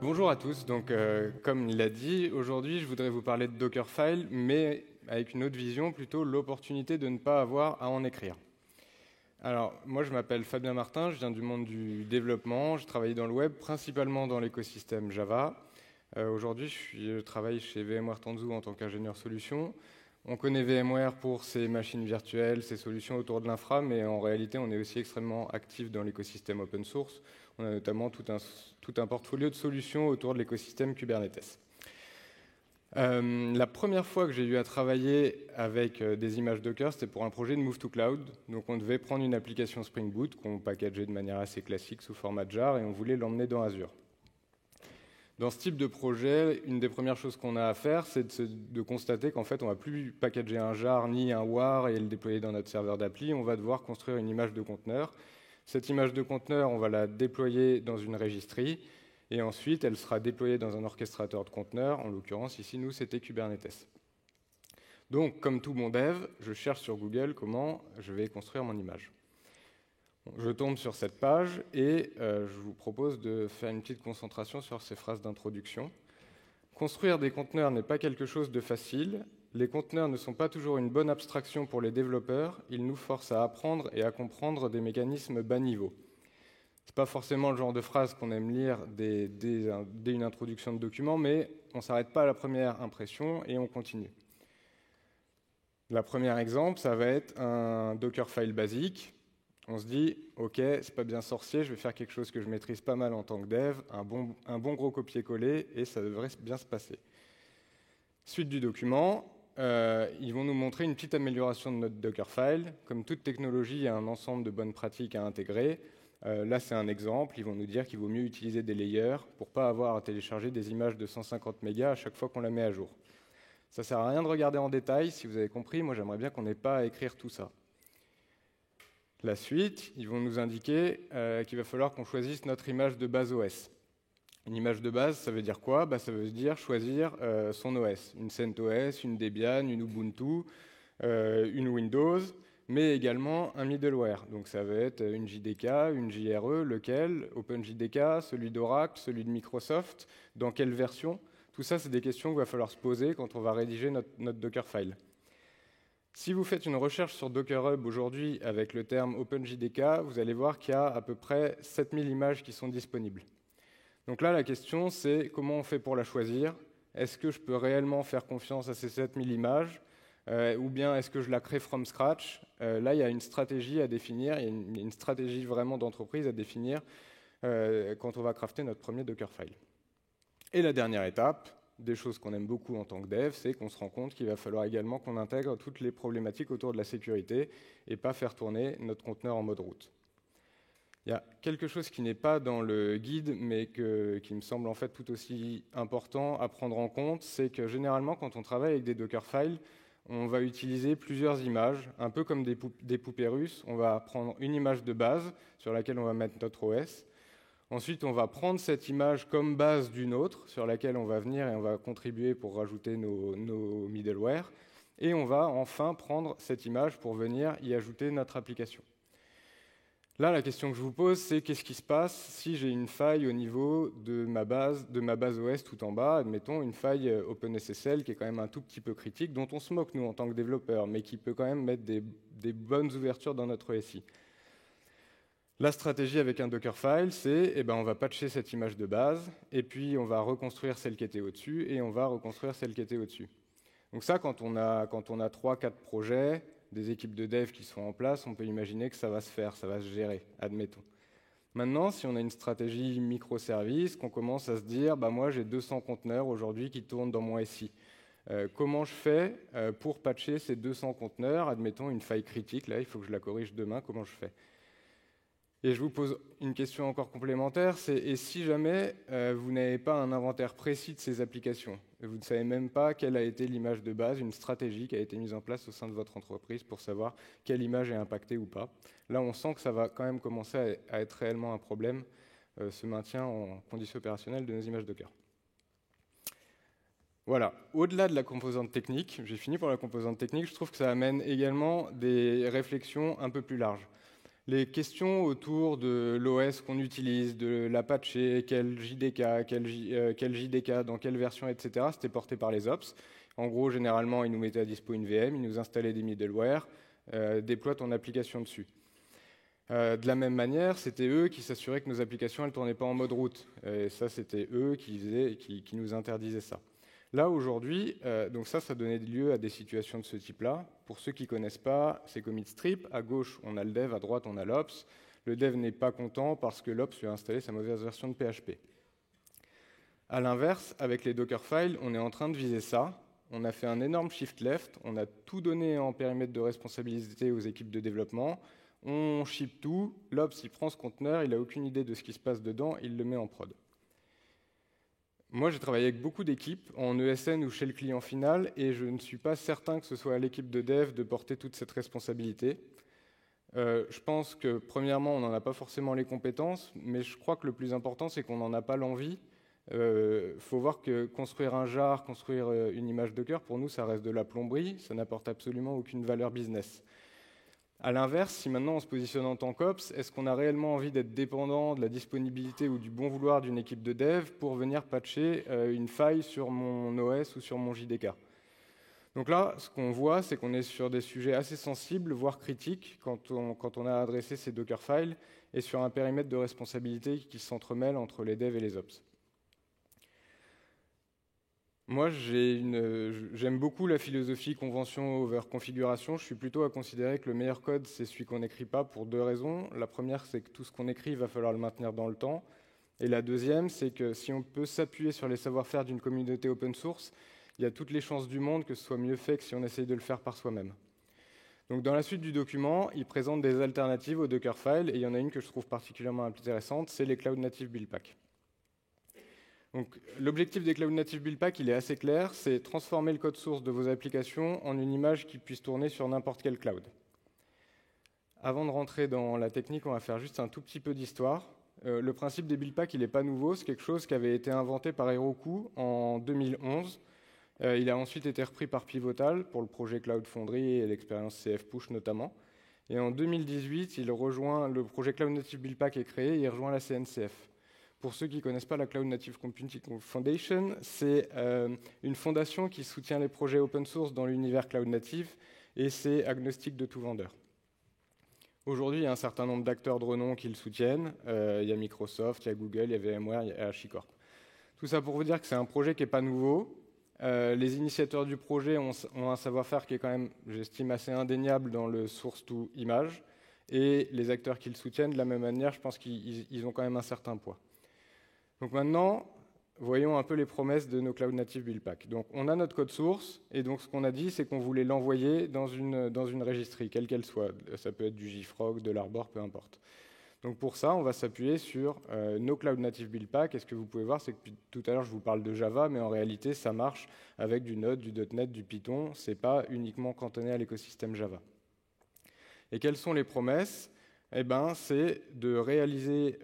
Bonjour à tous, donc comme il l'a dit, aujourd'hui je voudrais vous parler de Dockerfile, mais avec une autre vision, plutôt l'opportunité de ne pas avoir à en écrire. Alors moi je m'appelle Fabien Martin, je viens du monde du développement, je travaille dans le web, principalement dans l'écosystème Java. Aujourd'hui je travaille chez VMware Tanzu en tant qu'ingénieur solution. On connaît VMware pour ses machines virtuelles, ses solutions autour de l'infra, mais en réalité on est aussi extrêmement actif dans l'écosystème open source. On a notamment tout un portfolio de solutions autour de l'écosystème Kubernetes. La première fois que j'ai eu à travailler avec des images Docker, c'était pour un projet de Move to Cloud. Donc on devait prendre une application Spring Boot qu'on packageait de manière assez classique sous format jar et on voulait l'emmener dans Azure. Dans ce type de projet, une des premières choses qu'on a à faire, c'est de constater qu'en fait, on ne va plus packager un jar ni un war et le déployer dans notre serveur d'appli. On va devoir construire une image de conteneur. Cette image de conteneur, on va la déployer dans une registry et ensuite, elle sera déployée dans un orchestrateur de conteneurs. En l'occurrence, ici, nous, c'était Kubernetes. Donc, comme tout bon dev, je cherche sur Google comment je vais construire mon image. Je tombe sur cette page et je vous propose de faire une petite concentration sur ces phrases d'introduction. Construire des conteneurs n'est pas quelque chose de facile. Les conteneurs ne sont pas toujours une bonne abstraction pour les développeurs. Ils nous forcent à apprendre et à comprendre des mécanismes bas niveau. Ce n'est pas forcément le genre de phrase qu'on aime lire dès une introduction de document, mais on ne s'arrête pas à la première impression et on continue. Le premier exemple, ça va être un Dockerfile basique. On se dit, ok, c'est pas bien sorcier, je vais faire quelque chose que je maîtrise pas mal en tant que dev, un bon gros copier-coller, et ça devrait bien se passer. Suite du document, ils vont nous montrer une petite amélioration de notre Dockerfile. Comme toute technologie, il y a un ensemble de bonnes pratiques à intégrer. Là, c'est un exemple. Ils vont nous dire qu'il vaut mieux utiliser des layers pour pas avoir à télécharger des images de 150 mégas à chaque fois qu'on la met à jour. Ça sert à rien de regarder en détail, si vous avez compris. Moi, j'aimerais bien qu'on n'ait pas à écrire tout ça. La suite, ils vont nous indiquer qu'il va falloir qu'on choisisse notre image de base OS. Une image de base, ça veut dire quoi? Ça veut dire choisir son OS. Une CentOS, une Debian, une Ubuntu, une Windows, mais également un middleware. Donc ça va être une JDK, une JRE, lequel? OpenJDK, celui d'Oracle, celui de Microsoft, dans quelle version? Tout ça, c'est des questions qu'il va falloir se poser quand on va rédiger notre Dockerfile. Si vous faites une recherche sur Docker Hub aujourd'hui avec le terme OpenJDK, vous allez voir qu'il y a à peu près 7000 images qui sont disponibles. Donc là, la question, c'est comment on fait pour la choisir? Est-ce que je peux réellement faire confiance à ces 7000 images ou bien est-ce que je la crée from scratch? Là, il y a une stratégie à définir, il y a une stratégie vraiment d'entreprise à définir quand on va crafter notre premier Dockerfile. Et la dernière étape, des choses qu'on aime beaucoup en tant que dev, c'est qu'on se rend compte qu'il va falloir également qu'on intègre toutes les problématiques autour de la sécurité et pas faire tourner notre conteneur en mode root. Il y a quelque chose qui n'est pas dans le guide, mais qui me semble en fait tout aussi important à prendre en compte, c'est que généralement, quand on travaille avec des Dockerfiles, on va utiliser plusieurs images, un peu comme des poupées russes. On va prendre une image de base sur laquelle on va mettre notre OS. Ensuite, on va prendre cette image comme base d'une autre sur laquelle on va venir et on va contribuer pour rajouter nos middleware. Et on va enfin prendre cette image pour venir y ajouter notre application. Là, la question que je vous pose, c'est qu'est-ce qui se passe si j'ai une faille au niveau de ma base OS tout en bas, admettons une faille OpenSSL qui est quand même un tout petit peu critique, dont on se moque nous en tant que développeurs, mais qui peut quand même mettre des bonnes ouvertures dans notre SI. La stratégie avec un Dockerfile, c'est on va patcher cette image de base, et puis on va reconstruire celle qui était au-dessus, et on va reconstruire celle qui était au-dessus. Donc ça, quand on a 3-4 projets, des équipes de dev qui sont en place, on peut imaginer que ça va se faire, ça va se gérer, admettons. Maintenant, si on a une stratégie microservice, qu'on commence à se dire, moi j'ai 200 conteneurs aujourd'hui qui tournent dans mon SI. Comment je fais pour patcher ces 200 conteneurs? Admettons une faille critique, là il faut que je la corrige demain, comment je fais? Et je vous pose une question encore complémentaire, c'est et si jamais vous n'avez pas un inventaire précis de ces applications, vous ne savez même pas quelle a été l'image de base, une stratégie qui a été mise en place au sein de votre entreprise pour savoir quelle image est impactée ou pas. Là, on sent que ça va quand même commencer à être réellement un problème, ce maintien en conditions opérationnelles de nos images Docker. Voilà, au-delà de la composante technique, j'ai fini pour la composante technique, je trouve que ça amène également des réflexions un peu plus larges. Les questions autour de l'OS qu'on utilise, de l'Apache, quel JDK, quel JDK, dans quelle version, etc., c'était porté par les ops. En gros, généralement, ils nous mettaient à dispo une VM, ils nous installaient des middleware, déploient ton application dessus. De la même manière, c'était eux qui s'assuraient que nos applications ne tournaient pas en mode root. Et ça, c'était eux qui nous interdisaient ça. Là, aujourd'hui, donc ça donnait lieu à des situations de ce type-là. Pour ceux qui ne connaissent pas, c'est commit strip. À gauche, on a le dev, à droite, on a l'ops. Le dev n'est pas content parce que l'ops lui a installé sa mauvaise version de PHP. À l'inverse, avec les Dockerfiles, on est en train de viser ça. On a fait un énorme shift left. On a tout donné en périmètre de responsabilité aux équipes de développement. On ship tout. L'ops, il prend ce conteneur, il n'a aucune idée de ce qui se passe dedans, il le met en prod. Moi, j'ai travaillé avec beaucoup d'équipes, en ESN ou chez le client final, et je ne suis pas certain que ce soit à l'équipe de dev de porter toute cette responsabilité. Je pense que, premièrement, on n'en a pas forcément les compétences, mais je crois que le plus important, c'est qu'on n'en a pas l'envie. Faut voir que construire un jar, construire une image Docker, pour nous, ça reste de la plomberie, ça n'apporte absolument aucune valeur business. A l'inverse, si maintenant on se positionne en tant qu'ops, est-ce qu'on a réellement envie d'être dépendant de la disponibilité ou du bon vouloir d'une équipe de dev pour venir patcher une faille sur mon OS ou sur mon JDK? Donc là, ce qu'on voit, c'est qu'on est sur des sujets assez sensibles, voire critiques, quand on a adressé ces Dockerfiles, et sur un périmètre de responsabilité qui s'entremêle entre les devs et les ops. Moi, j'aime beaucoup la philosophie convention over configuration. Je suis plutôt à considérer que le meilleur code, c'est celui qu'on n'écrit pas pour deux raisons. La première, c'est que tout ce qu'on écrit, il va falloir le maintenir dans le temps. Et la deuxième, c'est que si on peut s'appuyer sur les savoir-faire d'une communauté open source, il y a toutes les chances du monde que ce soit mieux fait que si on essaye de le faire par soi-même. Donc dans la suite du document, il présente des alternatives au Dockerfile, et il y en a une que je trouve particulièrement intéressante, c'est les Cloud Native Build Pack. Donc, l'objectif des Cloud Native Build Pack, il est assez clair, c'est transformer le code source de vos applications en une image qui puisse tourner sur n'importe quel cloud. Avant de rentrer dans la technique, on va faire juste un tout petit peu d'histoire. Le principe des build packs, il n'est pas nouveau, c'est quelque chose qui avait été inventé par Heroku en 2011. Il a ensuite été repris par Pivotal pour le projet Cloud Foundry et l'expérience CF Push notamment. Et en 2018, le projet Cloud Native Build Pack est créé et il rejoint la CNCF. Pour ceux qui ne connaissent pas la Cloud Native Computing Foundation, c'est une fondation qui soutient les projets open source dans l'univers Cloud Native et c'est agnostique de tout vendeur. Aujourd'hui, il y a un certain nombre d'acteurs de renom qui le soutiennent. Il y a Microsoft, il y a Google, il y a VMware, il y a HashiCorp. Tout ça pour vous dire que c'est un projet qui n'est pas nouveau. Les initiateurs du projet ont un savoir-faire qui est quand même, j'estime, assez indéniable dans le source to image. Et les acteurs qui le soutiennent, de la même manière, je pense qu'ils ont quand même un certain poids. Donc maintenant, voyons un peu les promesses de nos Cloud Native Build Pack. Donc on a notre code source, et donc ce qu'on a dit, c'est qu'on voulait l'envoyer dans une registry, quelle qu'elle soit. Ça peut être du JFrog, de l'Arbor, peu importe. Donc pour ça, on va s'appuyer sur nos Cloud Native Build Pack. Et ce que vous pouvez voir, c'est que depuis tout à l'heure, je vous parle de Java, mais en réalité, ça marche avec du Node, du .NET, du Python. Ce n'est pas uniquement cantonné à l'écosystème Java. Et quelles sont les promesses ? Eh ben, c'est de réaliser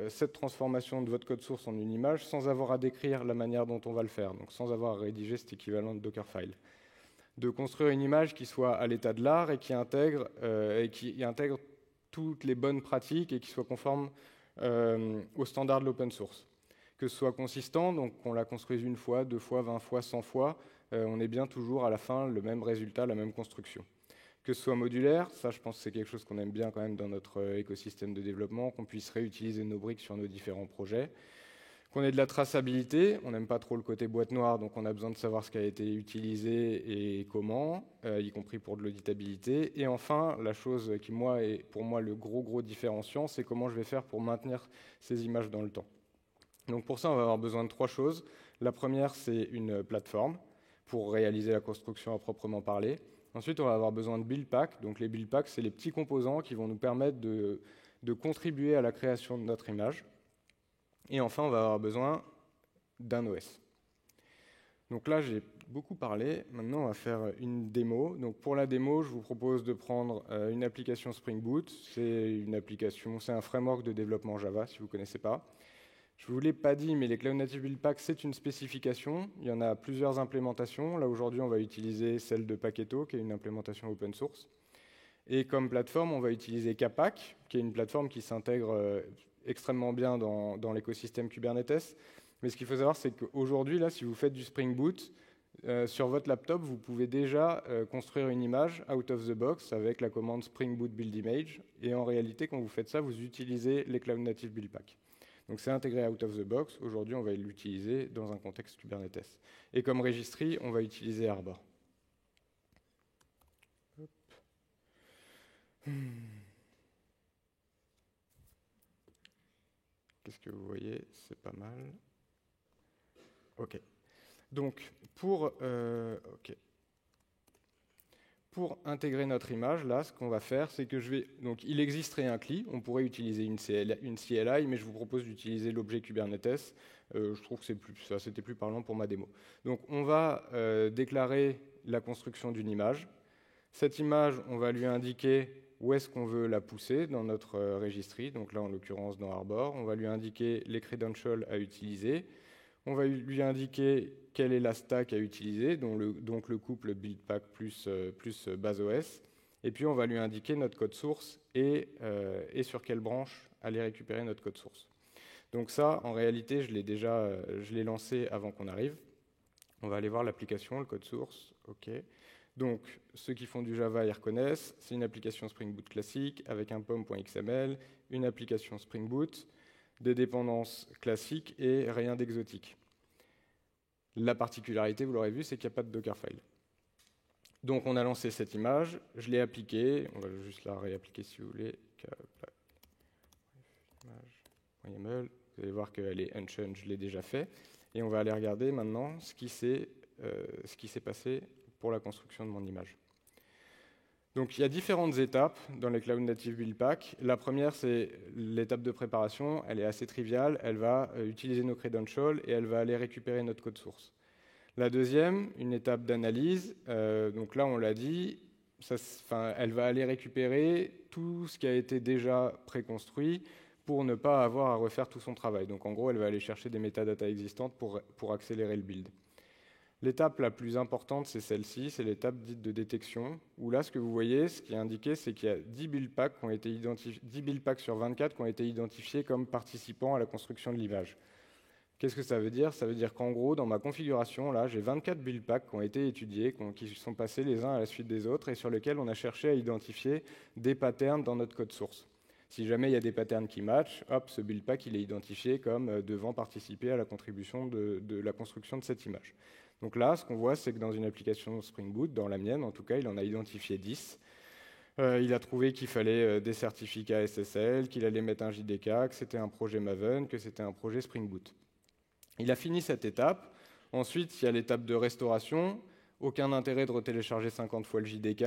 cette transformation de votre code source en une image sans avoir à décrire la manière dont on va le faire, donc sans avoir à rédiger cet équivalent de Dockerfile. De construire une image qui soit à l'état de l'art et qui intègre toutes les bonnes pratiques et qui soit conforme aux standards de l'open source. Que ce soit consistant, donc qu'on la construise une fois, 2 fois, 20 fois, 100 fois, on est bien toujours à la fin le même résultat, la même construction. Que ce soit modulaire, ça je pense que c'est quelque chose qu'on aime bien quand même dans notre écosystème de développement, qu'on puisse réutiliser nos briques sur nos différents projets, qu'on ait de la traçabilité, on n'aime pas trop le côté boîte noire, donc on a besoin de savoir ce qui a été utilisé et comment, y compris pour de l'auditabilité. Et enfin, la chose qui est pour moi le gros différenciant, c'est comment je vais faire pour maintenir ces images dans le temps. Donc pour ça, on va avoir besoin de 3 choses. La première, c'est une plateforme pour réaliser la construction à proprement parler. Ensuite, on va avoir besoin de build packs. Donc les build packs, c'est les petits composants qui vont nous permettre de contribuer à la création de notre image. Et enfin, on va avoir besoin d'un OS. Donc là, j'ai beaucoup parlé. Maintenant, on va faire une démo. Donc pour la démo, je vous propose de prendre une application Spring Boot. C'est un framework de développement Java, si vous ne connaissez pas. Je ne vous l'ai pas dit, mais les Cloud Native Build Pack, c'est une spécification. Il y en a plusieurs implémentations. Là, aujourd'hui, on va utiliser celle de Paketo, qui est une implémentation open source. Et comme plateforme, on va utiliser Kpack, qui est une plateforme qui s'intègre extrêmement bien dans l'écosystème Kubernetes. Mais ce qu'il faut savoir, c'est qu'aujourd'hui, là, si vous faites du Spring Boot, sur votre laptop, vous pouvez déjà construire une image out of the box avec la commande Spring Boot Build Image. Et en réalité, quand vous faites ça, vous utilisez les Cloud Native Build Pack. Donc c'est intégré out of the box. Aujourd'hui, on va l'utiliser dans un contexte Kubernetes. Et comme registry, on va utiliser Arbor. Qu'est-ce que vous voyez? C'est pas mal. OK. Donc, pour intégrer notre image, là, ce qu'on va faire, c'est que donc, il existerait un CLI, on pourrait utiliser une CLI, mais je vous propose d'utiliser l'objet Kubernetes. Je trouve que c'était plus parlant pour ma démo. Donc, on va déclarer la construction d'une image. Cette image, on va lui indiquer où est-ce qu'on veut la pousser dans notre registry, donc là, en l'occurrence, dans Arbor. On va lui indiquer les credentials à utiliser. On va lui indiquer quelle est la stack à utiliser, donc le couple BuildPack plus BaseOS. Et puis, on va lui indiquer notre code source et sur quelle branche aller récupérer notre code source. Donc ça, en réalité, je l'ai lancé avant qu'on arrive. On va aller voir l'application, le code source. OK. Donc, ceux qui font du Java, ils reconnaissent. C'est une application Spring Boot classique avec un pom.xml, une application Spring Boot, des dépendances classiques et rien d'exotique. La particularité, vous l'aurez vu, c'est qu'il n'y a pas de Dockerfile. Donc, on a lancé cette image, je l'ai appliquée. On va juste la réappliquer si vous voulez. Image.yaml. Vous allez voir qu'elle est unchanged, je l'ai déjà fait. Et on va aller regarder maintenant ce qui s'est passé pour la construction de mon image. Donc il y a différentes étapes dans les Cloud Native Build Pack. La première, c'est l'étape de préparation. Elle est assez triviale. Elle va utiliser nos credentials et elle va aller récupérer notre code source. La deuxième, une étape d'analyse. Donc là, on l'a dit, elle va aller récupérer tout ce qui a été déjà préconstruit pour ne pas avoir à refaire tout son travail. Donc en gros, elle va aller chercher des métadatas existantes pour accélérer le build. L'étape la plus importante, c'est celle-ci, c'est l'étape dite de détection, où là, ce que vous voyez, ce qui est indiqué, c'est qu'il y a 10 build packs qui ont été 10 build packs sur 24 qui ont été identifiés comme participants à la construction de l'image. Qu'est-ce que ça veut dire? Ça veut dire qu'en gros, dans ma configuration, là, j'ai 24 build packs qui ont été étudiés, qui sont passés les uns à la suite des autres, et sur lesquels on a cherché à identifier des patterns dans notre code source. Si jamais il y a des patterns qui matchent, hop, ce build pack, il est identifié comme devant participer à la contribution de la construction de cette image. Donc là, ce qu'on voit, c'est que dans une application Spring Boot, dans la mienne en tout cas, il en a identifié 10. Il a trouvé qu'il fallait des certificats SSL, qu'il allait mettre un JDK, que c'était un projet Maven, que c'était un projet Spring Boot. Il a fini cette étape. Ensuite, il y a l'étape de restauration. Aucun intérêt de retélécharger 50 fois le JDK.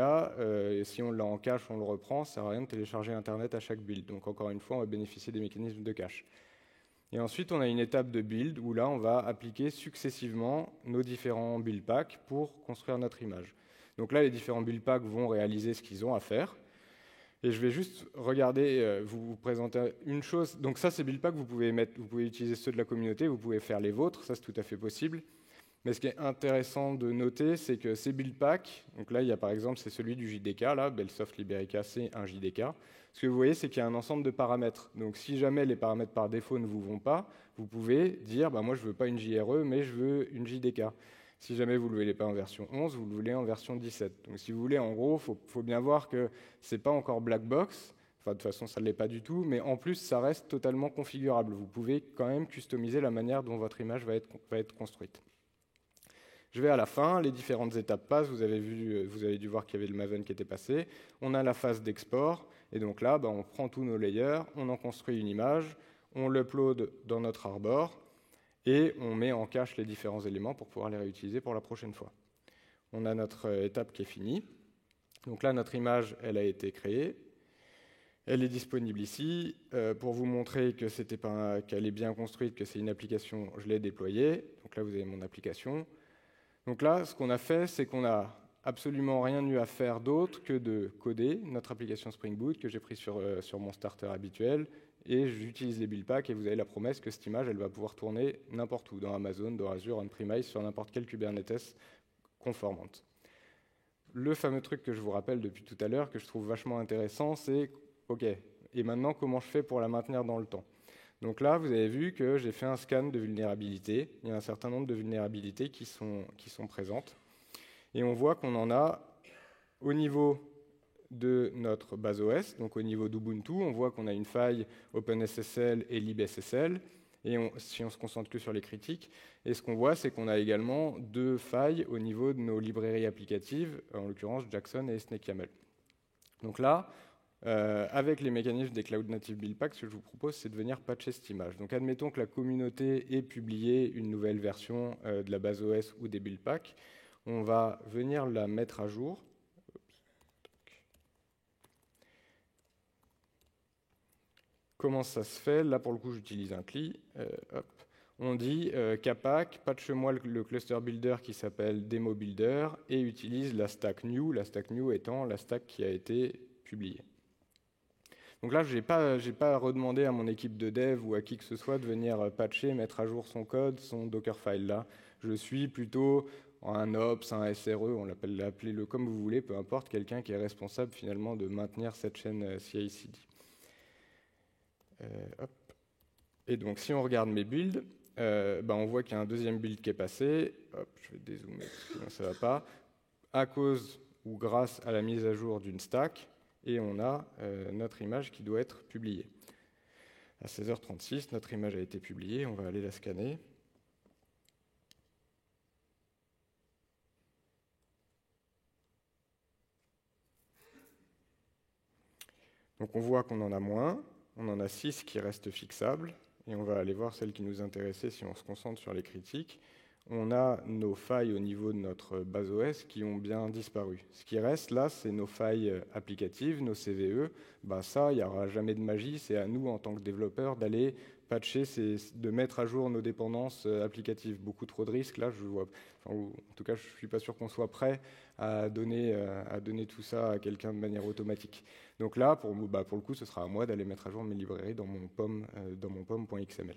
Et si on l'a en cache, on le reprend. Ça ne sert à rien de télécharger Internet à chaque build. Donc encore une fois, on va bénéficier des mécanismes de cache. Et ensuite, on a une étape de build où là, on va appliquer successivement nos différents build packs pour construire notre image. Donc là, les différents build packs vont réaliser ce qu'ils ont à faire. Et je vais juste regarder, vous présenter une chose. Donc ça, ces build packs, vous pouvez utiliser ceux de la communauté, vous pouvez faire les vôtres, ça c'est tout à fait possible. Mais ce qui est intéressant de noter, c'est que ces build packs, donc là, il y a par exemple, c'est celui du JDK, là, Bellsoft Liberica, c'est un JDK. Ce que vous voyez, c'est qu'il y a un ensemble de paramètres. Donc si jamais les paramètres par défaut ne vous vont pas, vous pouvez dire, moi je ne veux pas une JRE, mais je veux une JDK. Si jamais vous ne le voulez pas en version 11, vous le voulez en version 17. Donc si vous voulez, en gros, il faut bien voir que ce n'est pas encore black box. Enfin, de toute façon, ça ne l'est pas du tout. Mais en plus, ça reste totalement configurable. Vous pouvez quand même customiser la manière dont votre image va être construite. Je vais à la fin, les différentes étapes passent. Vous avez dû voir qu'il y avait le Maven qui était passé. On a la phase d'export. Et donc là, on prend tous nos layers, on en construit une image, on l'upload dans notre Arbor et on met en cache les différents éléments pour pouvoir les réutiliser pour la prochaine fois. On a notre étape qui est finie. Donc là, notre image, elle a été créée. Elle est disponible ici. Pour vous montrer que qu'elle est bien construite, que c'est une application, je l'ai déployée. Donc là, vous avez mon application. Donc là, ce qu'on a fait, c'est qu'on a absolument rien eu à faire d'autre que de coder notre application Spring Boot que j'ai pris sur mon starter habituel et j'utilise les build packs et vous avez la promesse que cette image elle va pouvoir tourner n'importe où, dans Amazon, dans Azure, on-premise, sur n'importe quel Kubernetes conformante. le fameux truc que je vous rappelle depuis tout à l'heure, que je trouve vachement intéressant, c'est « Ok, et maintenant, comment je fais pour la maintenir dans le temps ?» Donc là, vous avez vu que j'ai fait un scan de vulnérabilité. Il y a un certain nombre de vulnérabilités qui sont présentes. Et on voit qu'on en a au niveau de notre base OS, donc au niveau d'Ubuntu, on voit qu'on a une faille OpenSSL et libSSL, et si on se concentre que sur les critiques, et ce qu'on voit, c'est qu'on a également 2 failles au niveau de nos librairies applicatives, en l'occurrence Jackson et SnakeYAML. Donc là, avec les mécanismes des Cloud Native Build Packs, ce que je vous propose, c'est de venir patcher cette image. Donc admettons que la communauté ait publié une nouvelle version de la base OS ou des build packs, on va venir la mettre à jour. Comment ça se fait? Là, pour le coup, j'utilise un CLI. On dit Capac, patche-moi le cluster builder qui s'appelle Demo Builder et utilise la stack new étant la stack qui a été publiée. Donc là, je n'ai pas redemandé à mon équipe de dev ou à qui que ce soit de venir patcher, mettre à jour son code, son Dockerfile là. Je suis plutôt un Ops, un SRE, on appelez-le comme vous voulez, peu importe, quelqu'un qui est responsable finalement de maintenir cette chaîne CI/CD. Et donc, si on regarde mes builds, on voit qu'il y a un deuxième build qui est passé. Hop, je vais dézoomer, sinon ça ne va pas. À cause ou grâce à la mise à jour d'une stack, et on a notre image qui doit être publiée. À 16h36, notre image a été publiée, on va aller la scanner. Donc on voit qu'on en a moins, on en a 6 qui restent fixables, et on va aller voir celles qui nous intéressaient si on se concentre sur les critiques. On a nos failles au niveau de notre base OS qui ont bien disparu. Ce qui reste là, c'est nos failles applicatives, nos CVE. Ça, il n'y aura jamais de magie, c'est à nous en tant que développeurs d'aller patcher, de mettre à jour nos dépendances applicatives. Beaucoup trop de risques, là, en tout cas, je ne suis pas sûr qu'on soit prêt à donner tout ça à quelqu'un de manière automatique. Donc là, pour le coup, ce sera à moi d'aller mettre à jour mes librairies dans mon pom.xml.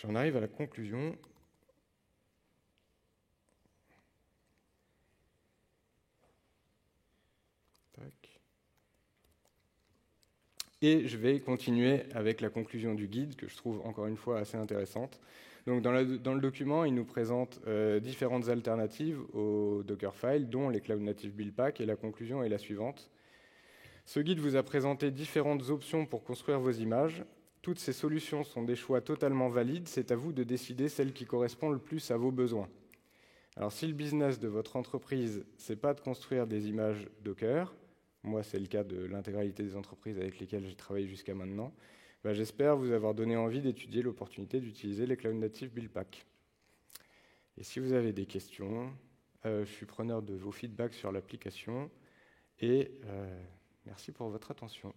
J'en arrive à la conclusion. Tac. Et je vais continuer avec la conclusion du guide, que je trouve encore une fois assez intéressante. Donc dans le document, il nous présente différentes alternatives au Dockerfile, dont les Cloud Native Build Packs, et la conclusion est la suivante. Ce guide vous a présenté différentes options pour construire vos images. Toutes ces solutions sont des choix totalement valides, c'est à vous de décider celle qui correspond le plus à vos besoins. Alors si le business de votre entreprise, ce n'est pas de construire des images Docker, moi c'est le cas de l'intégralité des entreprises avec lesquelles j'ai travaillé jusqu'à maintenant, j'espère vous avoir donné envie d'étudier l'opportunité d'utiliser les Cloud Native Build Packs. Et si vous avez des questions, je suis preneur de vos feedbacks sur l'application et merci pour votre attention.